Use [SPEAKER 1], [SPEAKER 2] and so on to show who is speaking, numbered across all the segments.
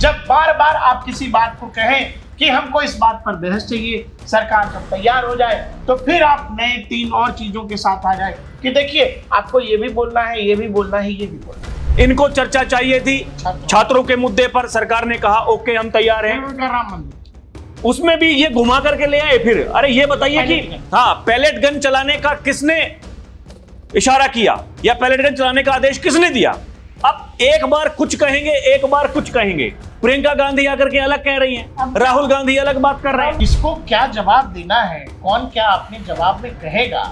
[SPEAKER 1] जब बार बार आप किसी बात को कहें कि हमको इस बात पर बहस चाहिए, सरकार जब तैयार हो जाए तो फिर आप नए 3 और चीजों के साथ आ जाए कि देखिए आपको ये भी बोलना है, ये भी बोलना है, ये भी बोलना है।
[SPEAKER 2] इनको चर्चा चाहिए थी छात्रों के मुद्दे पर, सरकार ने कहा ओके हम तैयार हैं।
[SPEAKER 1] राम मंदिर
[SPEAKER 2] उसमें भी ये घुमा करके ले आए फिर। अरे ये बताइए कि हाँ, पैलेट गन चलाने का किसने इशारा किया या पैलेट गन चलाने का आदेश किसने दिया? अब एक बार कुछ कहेंगे, एक बार कुछ कहेंगे। प्रियंका गांधी आकर के अलग कह रही हैं, राहुल गांधी अलग बात कर रहे हैं।
[SPEAKER 1] इसको क्या जवाब देना है, कौन क्या अपने जवाब में कहेगा,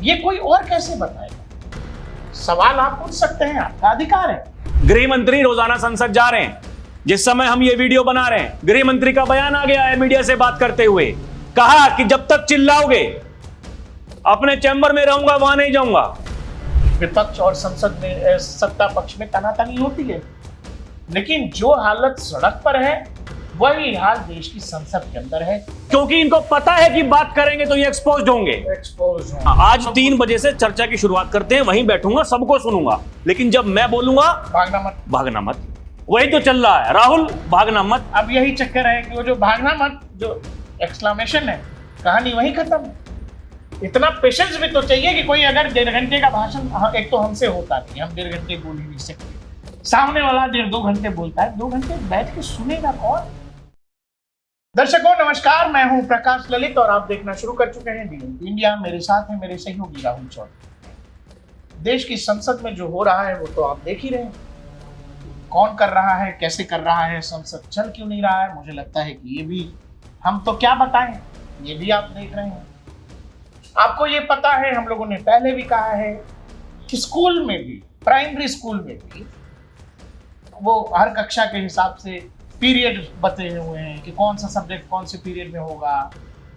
[SPEAKER 1] ये कोई और कैसे बताएगा? सवाल आप पूछ सकते हैं, आपका अधिकार है।
[SPEAKER 2] गृह मंत्री रोजाना संसद जा रहे हैं। जिस समय हम ये वीडियो बना रहे हैं, गृह मंत्री का बयान आ गया है मीडिया से बात करते हुए। कहा कि जब तक चिल्लाओगे अपने चैम्बर में रहूंगा, वहां नहीं जाऊंगा।
[SPEAKER 1] विपक्ष और संसद में सत्ता पक्ष में तनातनी होती है, लेकिन जो हालत सड़क पर है वही हाल देश की संसद के अंदर है,
[SPEAKER 2] क्योंकि इनको पता है कि बात करेंगे तो ये एक्सपोज होंगे। आज 3 बजे से चर्चा की शुरुआत करते हैं, वहीं बैठूंगा, सबको सुनूंगा, लेकिन जब मैं बोलूंगा
[SPEAKER 1] भागना मत,
[SPEAKER 2] भागना मत। वही तो चल रहा है राहुल, भागना मत।
[SPEAKER 1] अब यही चक्कर है कि वो जो भागना मत, जो एक्सक्लेमेशन है, कहानी वही खत्म। इतना पेशेंस भी तो चाहिए कि कोई अगर 1.5 घंटे का भाषण, एक तो हमसे होता नहीं, हम 1.5 घंटे बोल ही नहीं सकते, सामने वाला 1.5-2 घंटे बोलता है, 2 घंटे बैठ के सुनेगा कौन? दर्शकों नमस्कार, मैं हूं प्रकाश ललित और आप देखना शुरू कर चुके हैं DMP इंडिया। मेरे साथ है मेरे सहयोगी राहुल चौधरी। देश की संसद में जो हो रहा है वो तो आप देख ही रहे हैं, कौन कर रहा है, कैसे कर रहा है, संसद चल क्यों नहीं रहा है। मुझे लगता है कि ये भी हम तो क्या बताएं, ये भी आप देख रहे हैं। आपको ये पता है, हम लोगों ने पहले भी कहा है कि स्कूल में भी, प्राइमरी स्कूल में भी वो हर कक्षा के हिसाब से पीरियड बताए हुए हैं कि कौन सा सब्जेक्ट कौन से पीरियड में होगा,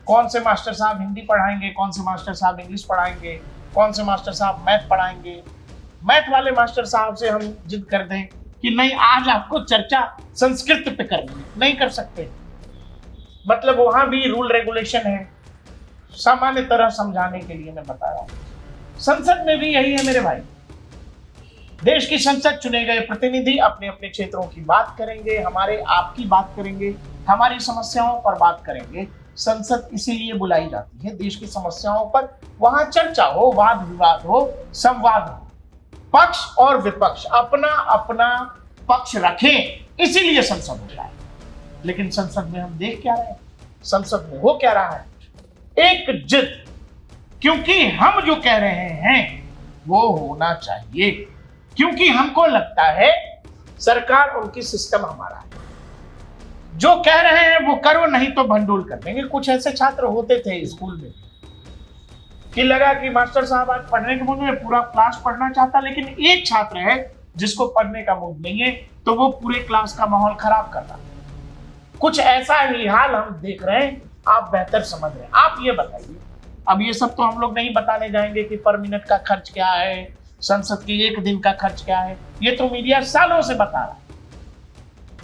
[SPEAKER 1] कौन से मास्टर साहब हिंदी पढ़ाएंगे, कौन से मास्टर साहब इंग्लिश पढ़ाएंगे, कौन से मास्टर साहब मैथ पढ़ाएंगे। मैथ वाले मास्टर साहब से हम जिद कर दें कि नहीं, आज आपको चर्चा संस्कृत पे करनी है, नहीं कर सकते। मतलब वहां भी रूल रेगुलेशन है, सामान्य तरह समझाने के लिए मैं बता रहा हूं। संसद में भी यही है मेरे भाई। देश की संसद चुने गए प्रतिनिधि अपने अपने क्षेत्रों की बात करेंगे, हमारे आपकी बात करेंगे, हमारी समस्याओं पर बात करेंगे। संसद इसीलिए बुलाई जाती है, देश की समस्याओं पर वहां चर्चा हो, वाद विवाद हो, संवाद हो, पक्ष और विपक्ष अपना अपना पक्ष रखें, इसीलिए संसद होता है। लेकिन संसद में हम देख क्या रहे हैं, संसद में हो क्या रहा है? एक जिद, क्योंकि हम जो कह रहे हैं वो होना चाहिए, क्योंकि हमको लगता है सरकार उनकी, सिस्टम हमारा है, जो कह रहे हैं वो करो, नहीं तो भंडोल कर देंगे। कुछ ऐसे छात्र होते थे स्कूल में कि लगा कि मास्टर साहब आज पढ़ने के मूड में, पूरा क्लास पढ़ना चाहता, लेकिन एक छात्र है जिसको पढ़ने का मूड नहीं है, तो वो पूरे क्लास का माहौल खराब कर रहा। कुछ ऐसा ही हाल हम देख रहे हैं, आप बेहतर समझ रहे हैं। आप ये बताइए, अब ये सब तो हम लोग नहीं बताने जाएंगे कि पर मिनट का खर्च क्या है, संसद के 1 दिन का खर्च क्या है, ये तो मीडिया सालों से बता रहा है।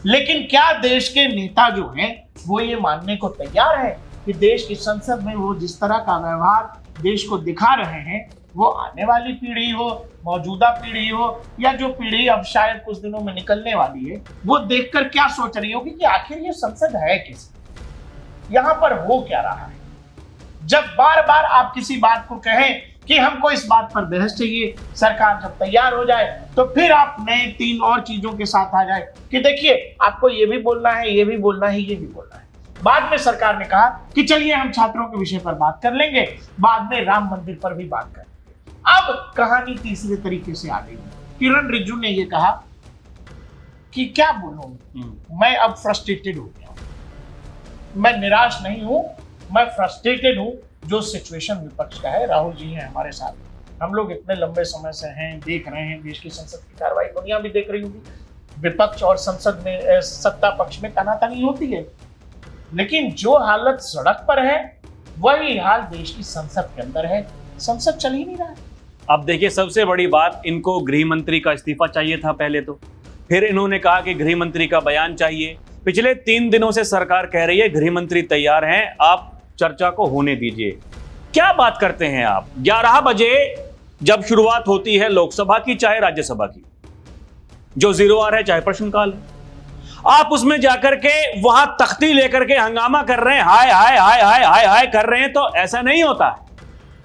[SPEAKER 1] लेकिन क्या देश के नेता जो हैं वो ये मानने को तैयार है कि देश की संसद में वो जिस तरह का व्यवहार देश को दिखा रहे हैं, वो आने वाली पीढ़ी हो, मौजूदा पीढ़ी हो, या जो पीढ़ी अब शायद कुछ दिनों में निकलने वाली है, वो देखकर क्या सोच रही होगी कि आखिर ये संसद है किस, यहां पर हो क्या रहा है? जब बार बार आप किसी बात को कहें कि हमको इस बात पर बहस चाहिए, सरकार जब तैयार हो जाए तो फिर आप नए 3 और चीजों के साथ आ जाए कि देखिए आपको ये भी बोलना है, ये भी बोलना है, ये भी बोलना है। बाद में सरकार ने कहा कि चलिए हम छात्रों के विषय पर बात कर लेंगे, बाद में राम मंदिर पर भी बात करेंगे। अब कहानी तीसरे तरीके से आ गई। किरण रिजिजू ने यह कहा कि क्या बोलूं, मैं अब फ्रस्ट्रेटेड हो गया, मैं निराश नहीं हूं, मैं फ्रस्ट्रेटेड हूं। जो सिचुएशन विपक्ष का है, राहुल जी हैं हमारे साथ, हम लोग इतने लंबे समय से हैं, देख रहे हैं देश की संसद की कार्रवाई, दुनिया भी देख रही होगी। विपक्ष और संसद में, सत्ता पक्ष में तनातनी होती है, लेकिन जो हालत सड़क पर है वही हाल देश की संसद के अंदर है। संसद चल ही नहीं रहा है।
[SPEAKER 2] अब देखिए, सबसे बड़ी बात, इनको गृह मंत्री का इस्तीफा चाहिए था पहले तो, फिर इन्होंने कहा कि गृह मंत्री का बयान चाहिए। पिछले 3 दिनों से सरकार कह रही है गृह मंत्री तैयार हैं, आप चर्चा को होने दीजिए। क्या बात करते हैं आप? 11 बजे जब शुरुआत होती है लोकसभा की चाहे राज्यसभा की, जो 0 आवर है चाहे प्रश्नकाल है, आप उसमें जाकर के वहां तख्ती लेकर के हंगामा कर रहे हैं, हाय हाय हाय हाय हाय हाय कर रहे हैं, तो ऐसा नहीं होता है।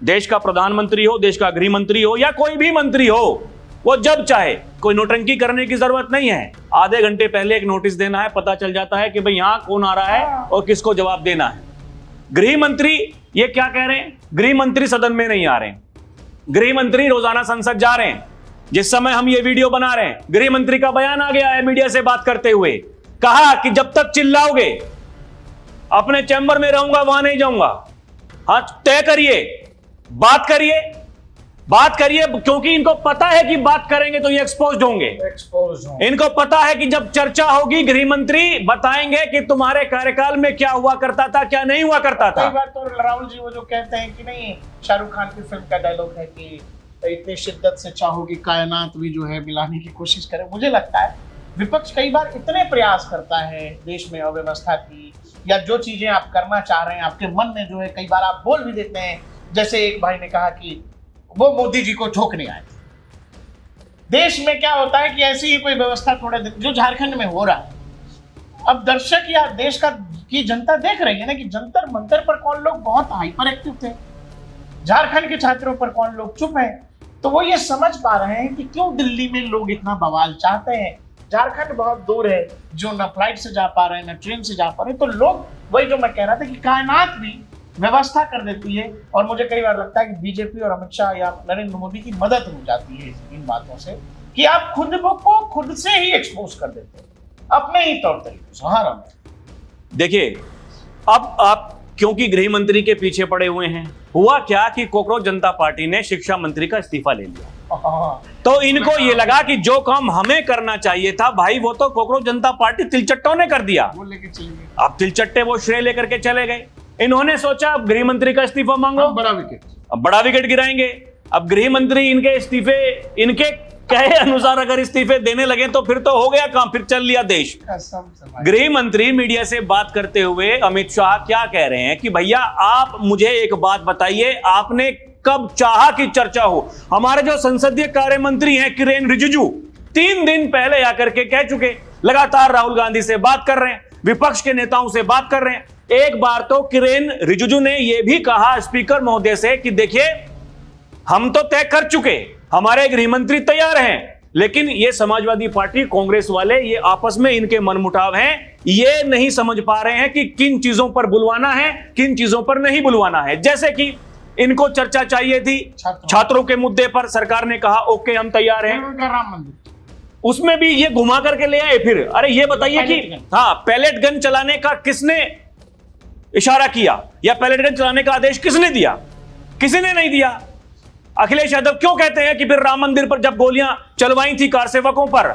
[SPEAKER 2] देश का प्रधानमंत्री हो, देश का गृह मंत्री हो या कोई भी मंत्री हो, वो जब चाहे, कोई नोटंकी करने की जरूरत नहीं है। आधे घंटे पहले एक नोटिस देना है, पता चल जाता है कि भाई यहां कौन आ रहा है और किसको जवाब देना है। गृह मंत्री ये क्या कह रहे हैं, गृह मंत्री सदन में नहीं आ रहे हैं, गृह मंत्री रोजाना संसद जा रहे हैं। जिस समय हम ये वीडियो बना रहे हैं, गृह मंत्री का बयान आ गया है मीडिया से बात करते हुए, कहा कि जब तक चिल्लाओगे अपने चैम्बर में रहूंगा, वहां नहीं जाऊंगा। हाँ, तय करिए, बात करिए, बात करिए, क्योंकि इनको पता है कि बात करेंगे तो ये एक्सपोज्ड होंगे। इनको पता है कि जब चर्चा होगी, गृह मंत्री बताएंगे कि तुम्हारे कार्यकाल में क्या हुआ करता था, क्या नहीं हुआ करता था।
[SPEAKER 1] कई बार तो राहुल जी वो जो कहते हैं कि नहीं, शाहरुख खान की फिल्म का डायलॉग है कि इतनी शिद्दत से चाहोगी कायनात भी जो है मिलाने की कोशिश करे। मुझे लगता है विपक्ष कई बार इतने प्रयास करता है देश में अव्यवस्था की, या जो चीजें आप करना चाह रहे हैं आपके मन में जो है कई बार आप बोल भी देते हैं। जैसे एक भाई ने कहा कि वो मोदी जी को ठोकने आए। देश में क्या होता है कि ऐसी ही कोई व्यवस्था थोड़े दिन जो झारखंड में हो रहा है, अब दर्शक या देश की जनता देख रही है ना कि जंतर मंतर पर कौन लोग बहुत हाइपर एक्टिव थे, झारखंड के छात्रों पर कौन लोग चुप हैं। तो वो ये समझ पा रहे हैं कि क्यों दिल्ली में लोग इतना बवाल चाहते हैं। झारखंड बहुत दूर है, जो न फ्लाइट से जा पा रहे हैं न ट्रेन से जा पा रहे हैं, तो लोग वही जो मैं कह रहा था कि कायनात भी व्यवस्था कर देती है। और मुझे कई बार लगता है कि बीजेपी और अमित शाह या नरेंद्र मोदी की मदद हो जाती है इन बातों से कि आप खुद को खुद से ही एक्सपोज कर देते हैं अपने ही तौर तरीके से। हाँ,
[SPEAKER 2] देखिए, अब आप क्योंकि गृह मंत्री के पीछे पड़े हुए हैं, हुआ क्या कि कोकरोच जनता पार्टी ने शिक्षा मंत्री का इस्तीफा ले लिया। तो इनको ये लगा कि जो काम हमें करना चाहिए था भाई, वो तो कोकरोच जनता पार्टी तिलचट्टों ने कर दिया।
[SPEAKER 1] वो लेके चले गए।
[SPEAKER 2] अब तिलचट्टे वो श्रेय लेकर के चले गए। इन्होंने सोचा अब गृह मंत्री का इस्तीफा मांगो,
[SPEAKER 1] बड़ा विकेट,
[SPEAKER 2] अब बड़ा विकेट गिराएंगे। अब गृह मंत्री इनके इस्तीफे, इनके कहे अनुसार अगर इस्तीफे देने लगे तो फिर तो हो गया काम, फिर चल लिया देश। गृह मंत्री मीडिया से बात करते हुए अमित शाह क्या कह रहे हैं कि भैया आप मुझे एक बात बताइए, आपने कब चाहा कि चर्चा हो। हमारे जो संसदीय कार्य मंत्री हैं किरेन रिजिजू 3 दिन पहले आकर के कह चुके, लगातार राहुल गांधी से बात कर रहे हैं, विपक्ष के नेताओं से बात कर रहे हैं। एक बार तो किरेन रिजिजू ने यह भी कहा स्पीकर महोदय से कि देखिए हम तो तय कर चुके, हमारे गृह मंत्री तैयार हैं, लेकिन ये समाजवादी पार्टी, कांग्रेस वाले, ये आपस में इनके मनमुटाव हैं, ये नहीं समझ पा रहे हैं कि किन चीजों पर बुलवाना है, किन चीजों पर नहीं बुलवाना है। जैसे कि इनको चर्चा चाहिए थी छात्रों के मुद्दे पर, सरकार ने कहा ओके हम तैयार हैं,
[SPEAKER 1] राम मंदिर,
[SPEAKER 2] उसमें भी ये घुमा करके ले आए। फिर अरे ये बताइए कि हाँ, पैलेट गन चलाने का किसने इशारा किया या पैलेट गन चलाने का आदेश किसने दिया? किसी ने नहीं दिया। अखिलेश यादव क्यों कहते हैं कि फिर राम मंदिर पर जब गोलियां चलवाई थी कार सेवकों पर,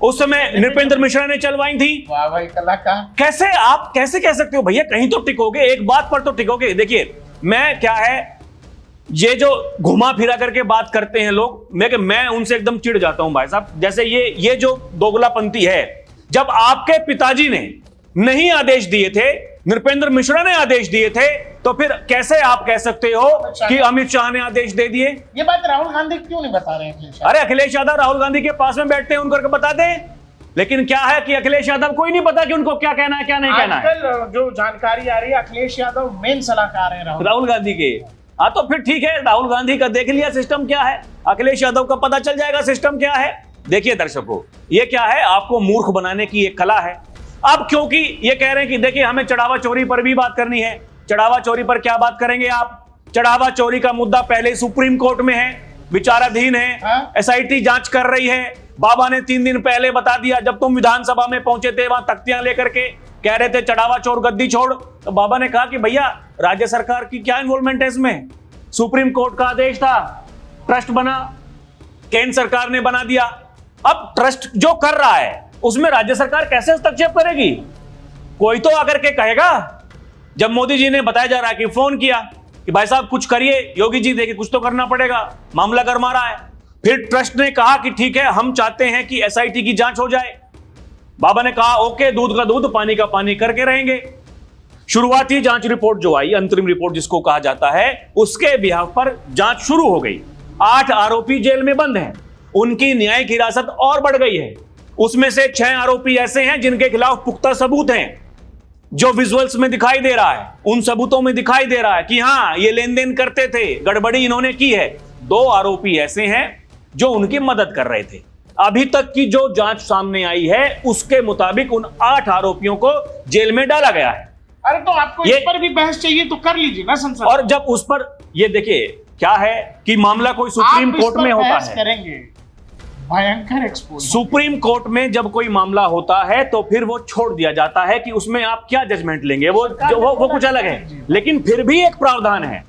[SPEAKER 2] उस समय नृपेंद्र मिश्रा ने चलवाई थी।
[SPEAKER 1] वाह भाई कलाकार।
[SPEAKER 2] कैसे आप कैसे कह सकते हो भैया, कहीं तो टिकोगे, एक बात पर तो टिकोगे। देखिए मैं क्या है, ये जो घुमा फिरा करके बात करते हैं लोग, मैं उनसे एकदम चिढ़ जाता हूं भाई साहब। जैसे ये जो दोगलापंथी है, जब आपके पिताजी ने नहीं आदेश दिए थे, नृपेंद्र मिश्रा ने आदेश दिए थे, तो फिर कैसे आप कह सकते हो कि अमित शाह ने आदेश दे दिए?
[SPEAKER 1] ये बात राहुल गांधी क्यों नहीं बता रहे हैं?
[SPEAKER 2] अरे अखिलेश यादव राहुल गांधी के पास में बैठते हैं, उनको बता दें। लेकिन क्या है कि अखिलेश यादव को ही नहीं पता कि उनको क्या कहना है क्या नहीं कहना है।
[SPEAKER 1] आजकल जो जानकारी आ रही है, अखिलेश यादव मेन सलाहकार है
[SPEAKER 2] राहुल गांधी के। हाँ तो फिर ठीक है, राहुल गांधी का देख लिया सिस्टम क्या है, अखिलेश यादव का पता चल जाएगा सिस्टम क्या है। देखिए दर्शकों, ये क्या है, आपको मूर्ख बनाने की एक कला है। अब क्योंकि ये कह रहे हैं कि देखिए हमें चढ़ावा चोरी पर भी बात करनी है, चढ़ावा चोरी पर क्या बात करेंगे आप? चढ़ावा चोरी का मुद्दा पहले सुप्रीम कोर्ट में है, विचाराधीन है, एसआईटी जांच कर रही है। बाबा ने 3 दिन पहले बता दिया, जब तुम विधानसभा में पहुंचे थे, वहां तख्तियां लेकर के कह रहे थे चढ़ावा चोर गद्दी छोड़, तो बाबा ने कहा कि भैया राज्य सरकार की क्या इन्वॉल्वमेंट है इसमें? सुप्रीम कोर्ट का आदेश था, ट्रस्ट बना, केंद्र सरकार ने बना दिया। अब ट्रस्ट जो कर रहा है उसमें राज्य सरकार कैसे हस्तक्षेप करेगी? कोई तो आकर के कहेगा। जब मोदी जी ने बताया जा रहा है कि फोन किया कि भाई साहब कुछ करिए, योगी जी देखिए कुछ तो करना पड़ेगा, मामला गरमा रहा है। फिर ट्रस्ट ने कहा कि ठीक है हम चाहते हैं कि एसआईटी की जांच हो जाए। बाबा ने कहा ओके, दूध का दूध पानी का पानी करके रहेंगे। शुरुआती जांच रिपोर्ट जो आई, अंतरिम रिपोर्ट जिसको कहा जाता है, उसके बिहाफ पर जांच शुरू हो गई। 8 आरोपी जेल में बंद हैं, उनकी न्यायिक हिरासत और बढ़ गई है। उसमें से 6 आरोपी ऐसे हैं जिनके खिलाफ पुख्ता सबूत हैं, जो विजुअल्स में दिखाई दे रहा है, उन सबूतों में दिखाई दे रहा है कि हां ये लेन देन करते थे, गड़बड़ी इन्होंने की है। 2 आरोपी ऐसे हैं जो उनकी मदद कर रहे थे। अभी तक की जो जांच सामने आई है उसके मुताबिक उन 8 आरोपियों को जेल में डाला गया है।
[SPEAKER 1] अरे तो आपको इस पर भी बहस चाहिए तो कर लीजिए ना संसद।
[SPEAKER 2] और जब उस पर ये देखिए क्या है कि मामला कोई सुप्रीम कोर्ट में होता है,
[SPEAKER 1] करेंगे भयंकर एक्सपोज।
[SPEAKER 2] सुप्रीम कोर्ट में जब कोई मामला होता है तो फिर वो छोड़ दिया जाता है कि उसमें आप क्या जजमेंट लेंगे, वो कुछ अलग है। लेकिन फिर भी एक प्रावधान है,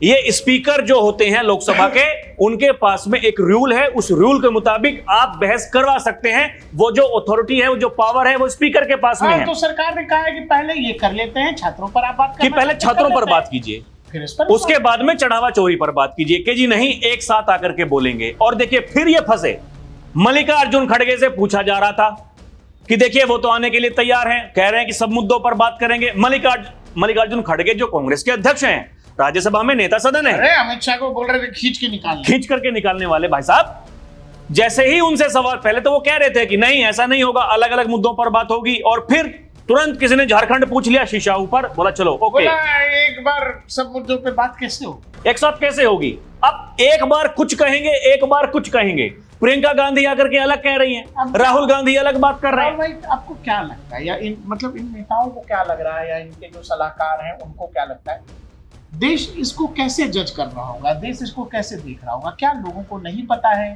[SPEAKER 2] ये स्पीकर जो होते हैं लोकसभा के, उनके पास में एक रूल है, उस रूल के मुताबिक आप बहस करवा सकते हैं। वो जो अथॉरिटी है, वो जो पावर है, वो स्पीकर के पास में है।
[SPEAKER 1] तो सरकार ने कहा है कि पहले ये कर लेते हैं, छात्रों पर आप बात
[SPEAKER 2] कि पहले छात्रों पर बात कीजिए,
[SPEAKER 1] फिर इस पर
[SPEAKER 2] उसके बाद में चढ़ावा चोरी पर बात कीजिए कि जी नहीं एक साथ आकर के बोलेंगे। और देखिए फिर ये फंसे। मल्लिकार्जुन खड़गे से पूछा जा रहा था कि देखिए वो तो आने के लिए तैयार हैं, कह रहे हैं कि सब मुद्दों पर बात करेंगे। मल्लिकार्जुन खड़गे जो कांग्रेस के अध्यक्ष हैं, राज्यसभा में नेता सदन है,
[SPEAKER 1] अरे अमित शाह को बोल रहे थे खींच करके
[SPEAKER 2] निकालने वाले भाई साहब। जैसे ही उनसे सवाल, पहले तो वो कह रहे थे कि नहीं ऐसा नहीं होगा, अलग अलग मुद्दों पर बात होगी, और फिर तुरंत किसी ने झारखंड पूछ लिया शीशा ऊपर, बोला चलो ओके।
[SPEAKER 1] एक बार सब मुद्दों पे बात कैसे हो,
[SPEAKER 2] एक साथ कैसे होगी? अब एक बार कुछ कहेंगे, एक बार कुछ कहेंगे। प्रियंका गांधी आकर के अलग कह रही हैं, राहुल गांधी अलग बात कर रहे हैं।
[SPEAKER 1] भाई आपको क्या लगता है, या इन नेताओं को क्या लग रहा है, या इनके जो सलाहकार हैं उनको क्या लगता है, देश इसको कैसे जज कर रहा होगा, देश इसको कैसे देख रहा होगा? क्या लोगों को नहीं पता है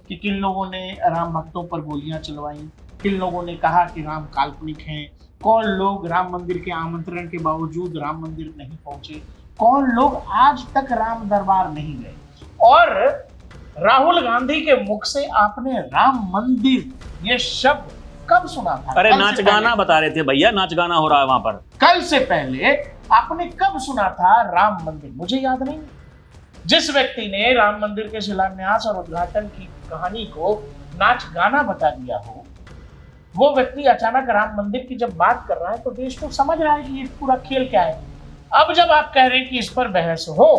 [SPEAKER 1] कि किन लोगों ने राम भक्तों पर गोलियां चलवाई, किन लोगों ने कहा कि राम काल्पनिक हैं, कौन लोग राम मंदिर के आमंत्रण के बावजूद राम मंदिर नहीं पहुंचे, कौन लोग आज तक राम दरबार नहीं गए? और राहुल गांधी के मुख से आपने राम मंदिर ये शब्द कब सुना था?
[SPEAKER 2] अरे नाच गाना बता रहे थे भैया, नाच गाना हो रहा है वहां पर।
[SPEAKER 1] कल से पहले आपने कब सुना था राम मंदिर? मुझे याद नहीं। जिस व्यक्ति ने राम मंदिर के शिलान्यास और उद्घाटन की कहानी को नाच गाना बता दिया हो, वो व्यक्ति अचानक राम मंदिर की जब बात कर रहा है तो देश तो समझ रहा है कि ये पूरा खेल क्या है। अब जब आप कह रहे हैं कि इस पर बहस हो,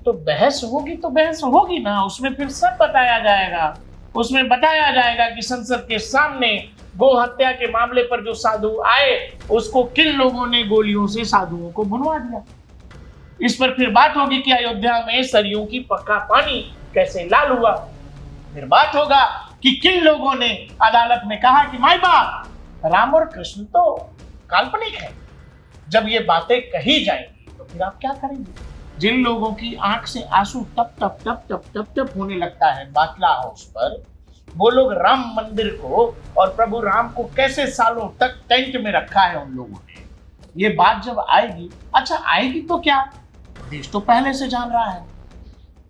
[SPEAKER 1] तो बहस होगी तो बहस होगी ना, उसमें फिर सब बताया जाएगा। उसमें बताया जाएगा कि संसद के सामने गो हत्या के मामले पर जो साधु आए, उसको किन लोगों ने गोलियों से साधुओं को भुनवा दिया। इस पर फिर बात होगी कि अयोध्या में सरयू की पक्का पानी कैसे लाल हुआ। फिर बात होगा कि किन लोगों ने अदालत में कहा कि माई बाप राम और कृष्ण तो काल्पनिक है। जब ये बातें कही जाएंगी तो फिर आप क्या करेंगे? जिन लोगों की आंख से आंसू टप टप टप टप टप टप होने लगता है बाटला हाउस पर, वो लोग राम मंदिर को और प्रभु राम को कैसे सालों तक टेंट में रखा है उन लोगों ने, ये बात जब आएगी, अच्छा आएगी तो क्या, देश तो पहले से जान रहा है।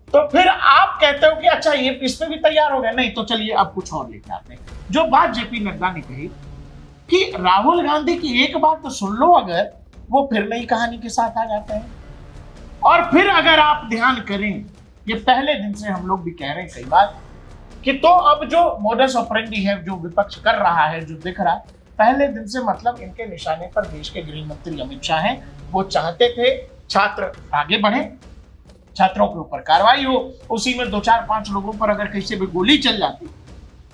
[SPEAKER 1] तो फिर आप कहते हो कि अच्छा ये इसमें भी तैयार हो गए, नहीं तो चलिए अब कुछ और लेके आते हैं। जो बात जेपी नड्डा ने कही कि राहुल गांधी की एक बात तो सुन लो, अगर वो फिर नई कहानी के साथ आ जाते हैं। और फिर अगर आप ध्यान करें, ये पहले दिन से हम लोग भी कह रहे हैं कई बार कि तो अब जो मोडस ऑपरेंडी है, जो विपक्ष कर रहा है, जो दिख रहा है, पहले दिन से मतलब इनके निशाने पर देश के गृह मंत्री अमित शाह हैं। वो चाहते थे छात्र आगे बढ़े, छात्रों के ऊपर कार्रवाई हो, उसी में 2-4-5 लोगों पर अगर किसी भी गोली चल जाती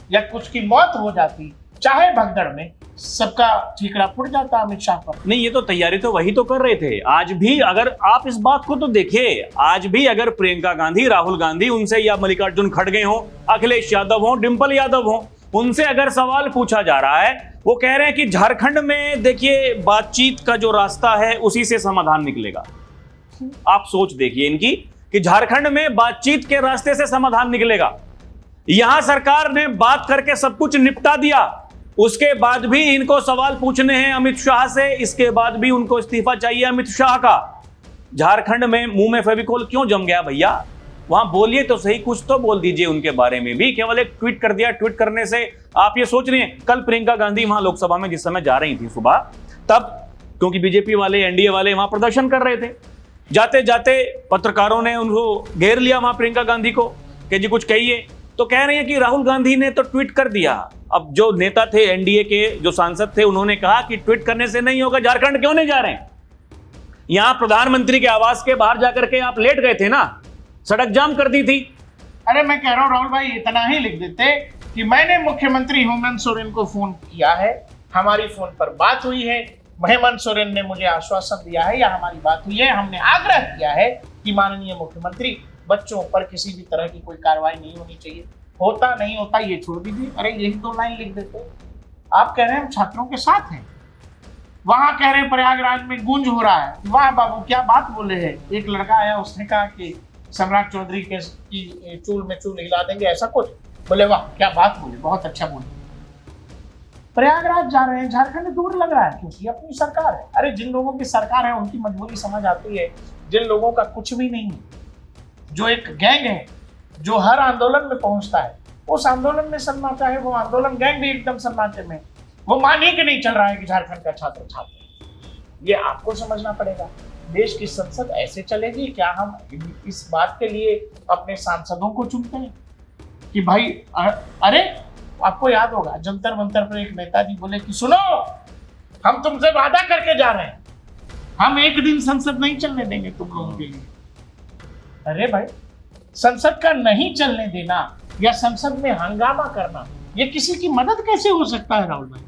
[SPEAKER 1] या कुछ की मौत हो जाती, चाहे भगदड़ में, सबका ठीकरा फुट जाता अमित शाह पर।
[SPEAKER 2] नहीं, ये तो तैयारी तो वही तो कर रहे थे। आज भी अगर आप इस बात को तो देखिए, आज भी अगर प्रियंका गांधी, राहुल गांधी उनसे, या मल्लिकार्जुन खड़गे हो, अखिलेश यादव हो, डिंपल यादव हो, उनसे अगर सवाल पूछा जा रहा है, वो कह रहे हैं कि झारखंड में देखिए बातचीत का जो रास्ता है उसी से समाधान निकलेगा। आप सोच देखिए इनकी कि झारखंड में बातचीत के रास्ते से समाधान निकलेगा। यहां सरकार ने बात करके सब कुछ निपटा दिया, उसके बाद भी इनको सवाल पूछने हैं अमित शाह से, इसके बाद भी उनको इस्तीफा चाहिए अमित शाह का। झारखंड में मुंह में फेविकोल क्यों जम गया भैया? वहां बोलिए तो सही, कुछ तो बोल दीजिए उनके बारे में भी। केवल एक ट्वीट कर दिया, ट्वीट करने से आप ये सोच रहे हैं। कल प्रियंका गांधी वहां लोकसभा में जिस समय जा रही थी सुबह, तब क्योंकि बीजेपी वाले, एनडीए वाले वहां प्रदर्शन कर रहे थे, जाते जाते पत्रकारों ने उनको घेर लिया वहां प्रियंका गांधी को कि जी कुछ कहिए। तो कह रहे हैं कि राहुल गांधी ने तो ट्वीट कर दिया। अब जो नेता थे एनडीए के, जो सांसद थे, उन्होंने कहा कि ट्वीट करने से नहीं होगा, झारखंड क्यों नहीं जा रहे हैं? यहां प्रधानमंत्री के आवास के बाहर जाकर के आप लेट गए थे ना, सड़क जाम कर दी थी।
[SPEAKER 1] अरे मैं कह रहा हूं राहुल भाई, इतना ही लिख देते कि मैंने मुख्यमंत्री हेमंत सोरेन को फोन किया है, हमारी फोन पर बात हुई है, हेमंत सोरेन ने मुझे आश्वासन दिया है या हमारी बात हुई है, हमने आग्रह किया है कि माननीय मुख्यमंत्री बच्चों पर किसी भी तरह की कोई कार्रवाई नहीं होनी चाहिए। होता नहीं होता ये छोड़ दीजिए, अरे यही 2 लाइन लिख देते। आप कह रहे हैं हम छात्रों के साथ हैं, वहां कह रहे हैं प्रयागराज में गूंज हो रहा है, वाह बाबू क्या बात बोले हैं। एक लड़का आया, उसने कहा कि सम्राट चौधरी के की चूल में चूल हिला देंगे, ऐसा कुछ बोले, वाह क्या बात बोले, बहुत अच्छा बोले। प्रयागराज जा रहे हैं, झारखंड दूर लग रहा है क्योंकि अपनी सरकार है। अरे जिन लोगों की सरकार है उनकी मजबूरी समझ आती है, जिन लोगों का कुछ भी नहीं, जो एक गैंग है जो हर आंदोलन में पहुंचता है, उस आंदोलन में सन्नाटा है, वो आंदोलन गैंग भी एकदम सन्नाटे में, वो मान ही के नहीं चल रहा है कि झारखंड का छात्र छात्र। ये आपको समझना पड़ेगा। देश की संसद ऐसे चलेगी क्या? हम इस बात के लिए अपने सांसदों को चुनते हैं कि भाई अरे आपको याद होगा जंतर मंतर पर एक नेताजी बोले कि सुनो, हम तुमसे वादा करके जा रहे हैं, हम एक दिन संसद नहीं चलने देंगे तुम लोगों के लिए। अरे भाई, संसद का नहीं चलने देना या संसद में हंगामा करना, ये किसी की मदद कैसे हो सकता है राहुल भाई?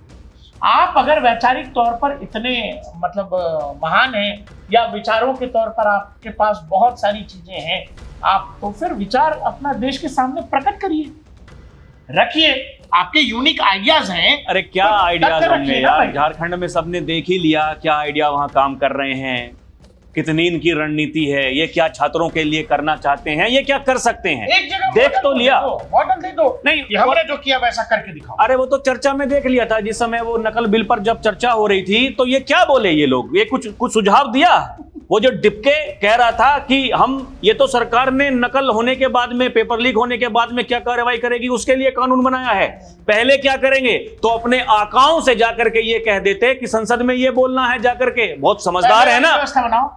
[SPEAKER 1] आप अगर वैचारिक तौर पर इतने मतलब महान हैं या विचारों के तौर पर आपके पास बहुत सारी चीजें हैं, आप तो फिर विचार अपना देश के सामने प्रकट करिए, रखिए। आपके यूनिक आइडियाज हैं।
[SPEAKER 2] अरे क्या आइडियाज होंगे यार, झारखंड में सबने देख ही लिया क्या आइडिया वहां काम कर रहे हैं, कितनी इनकी रणनीति है, ये क्या छात्रों के लिए करना चाहते हैं, ये क्या कर सकते हैं,
[SPEAKER 1] एक जगह
[SPEAKER 2] देख तो लिया।
[SPEAKER 1] मॉडल दे दो।
[SPEAKER 2] नहीं,
[SPEAKER 1] हमने जो किया वैसा करके दिखाओ।
[SPEAKER 2] अरे वो तो चर्चा में देख लिया था, जिस समय वो नकल बिल पर जब चर्चा हो रही थी तो ये क्या बोले ये लोग, ये कुछ सुझाव दिया। वो जो डिप्के कह रहा था कि हम ये तो सरकार ने नकल होने के बाद में, पेपर लीक होने के बाद में क्या कार्रवाई करेगी उसके लिए कानून बनाया है, पहले क्या करेंगे तो अपने आकाओं से जाकर के ये कह देते कि संसद में ये बोलना है जाकर के। बहुत समझदार है ना,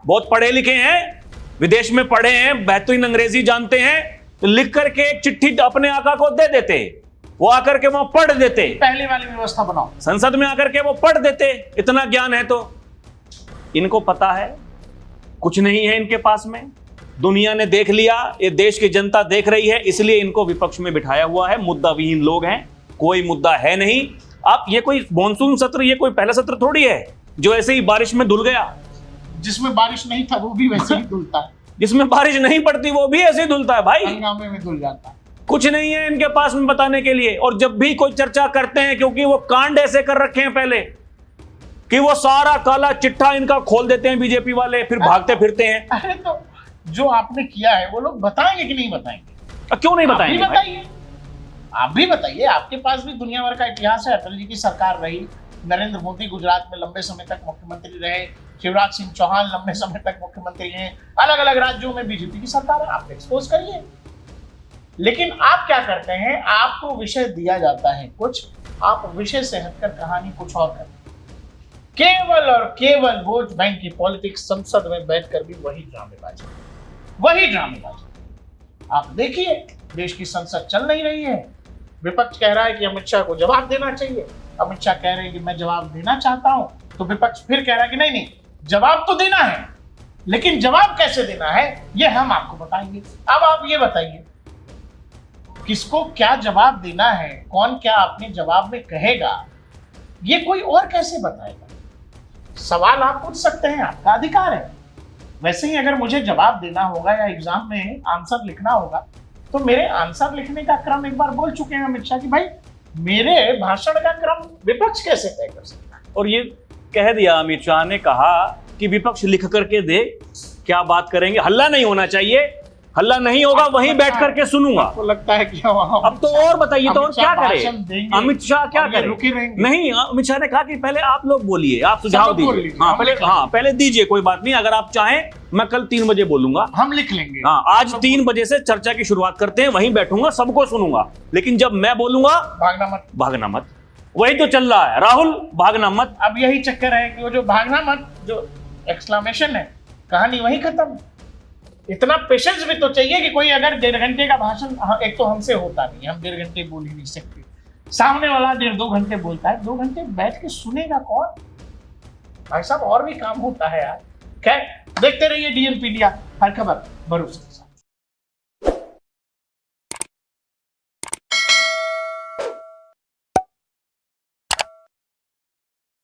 [SPEAKER 2] बहुत पढ़े लिखे हैं, विदेश में पढ़े हैं, बेहतरीन अंग्रेजी जानते हैं, तो लिख करके एक चिट्ठी अपने आका को दे देते, वो आकर के वहां पढ़ देते।
[SPEAKER 1] पहले वाली व्यवस्था बनाओ,
[SPEAKER 2] संसद में आकर के वो पढ़ देते। इतना ज्ञान है तो इनको पता है कुछ नहीं है इनके पास में, दुनिया ने देख लिया, ये देश की जनता देख रही है, इसलिए इनको विपक्ष में बिठाया हुआ है। मुद्दा विहीन लोग हैं, कोई मुद्दा है नहीं। आप ये कोई मॉनसून सत्र, ये कोई पहला सत्र थोड़ी है जो ऐसे ही बारिश में धुल गया।
[SPEAKER 1] जिसमें बारिश नहीं था वो भी वैसे ही धुलता है,
[SPEAKER 2] जिसमें बारिश नहीं पड़ती वो भी ऐसे ही धुलता है भाई,
[SPEAKER 1] हंगामे में धुल जाता है।
[SPEAKER 2] कुछ नहीं है इनके पास में बताने के लिए। और जब भी कोई चर्चा करते हैं, क्योंकि वो कांड ऐसे कर रखे हैं पहले कि वो सारा काला चिट्ठा इनका खोल देते हैं बीजेपी वाले, फिर भागते फिरते हैं।
[SPEAKER 1] अरे तो जो आपने किया है वो लोग बताएंगे कि नहीं बताएंगे?
[SPEAKER 2] क्यों नहीं बताएंगे?
[SPEAKER 1] बताइए, आप भी बताइए। आपके पास भी दुनिया भर का इतिहास है। अटल जी की सरकार रही, नरेंद्र मोदी गुजरात में लंबे समय तक मुख्यमंत्री रहे, शिवराज सिंह चौहान लंबे समय तक मुख्यमंत्री हैं, अलग अलग राज्यों में बीजेपी की सरकार है। आप एक्सपोज करिए। लेकिन आप क्या करते हैं, आपको विषय दिया जाता है कुछ, आप विषय से हटकर कहानी कुछ और करते हैं। केवल और केवल वोट बैंक की पॉलिटिक्स, संसद में बैठकर भी वही ड्रामेबाजी, वही ड्रामेबाजी। आप देखिए, देश की संसद चल नहीं रही है, विपक्ष कह रहा है कि अमित शाह को जवाब देना चाहिए, अमित शाह कह रहे हैं कि मैं जवाब देना चाहता हूं, तो विपक्ष फिर कह रहा है कि नहीं नहीं, जवाब तो देना है, लेकिन जवाब कैसे देना है ये हम आपको बताएंगे। अब आप ये बताइए, किसको क्या जवाब देना है, कौन क्या अपने जवाब में कहेगा, ये कोई और कैसे बताएगा? सवाल आप पूछ सकते हैं, आपका अधिकार है। वैसे ही अगर मुझे जवाब देना होगा या एग्जाम में आंसर लिखना होगा, तो मेरे आंसर लिखने का क्रम एक बार बोल चुके हैं अमित शाह कि भाई मेरे भाषण का क्रम विपक्ष कैसे तय कर सकता है।
[SPEAKER 2] और ये कह दिया अमित शाह ने, कहा कि विपक्ष लिख करके दे, क्या बात करेंगे, हल्ला नहीं होना चाहिए, हल्ला नहीं होगा, वहीं बैठ करके सुनूंगा।
[SPEAKER 1] आपको लगता है कि वहां
[SPEAKER 2] अब तो और बताइए, तो और क्या करे अमित शाह, क्या करे?
[SPEAKER 1] रुके रहेंगे?
[SPEAKER 2] नहीं, अमित शाह ने कहा कि पहले आप लोग बोलिए, आप सुझाव दीजिए। पहले दीजिए, कोई बात नहीं, अगर आप चाहें मैं कल 3 बजे बोलूंगा,
[SPEAKER 1] हम लिख लेंगे।
[SPEAKER 2] हाँ, आज 3 बजे से चर्चा की शुरुआत करते हैं, वहीं बैठूंगा, सबको सुनूंगा, लेकिन जब मैं बोलूंगा
[SPEAKER 1] भागना मत,
[SPEAKER 2] भागना मत। वही तो चल रहा है राहुल, भागना मत।
[SPEAKER 1] अब यही चक्कर है कि वो जो भागना मत, जो एक्सक्लेमेशन है, कहानी वही खत्म। इतना पेशेंस भी तो चाहिए कि कोई अगर 1.5 घंटे का भाषण, एक तो हमसे होता नहीं, हम 1.5 घंटे बोल ही नहीं सकते, सामने वाला 1.5-2 घंटे बोलता है, 2 घंटे बैठ के सुनेगा कौन? भाई साहब और भी काम होता है यार। खैर, देखते रहिए DNP इंडिया, हर खबर भरोसे।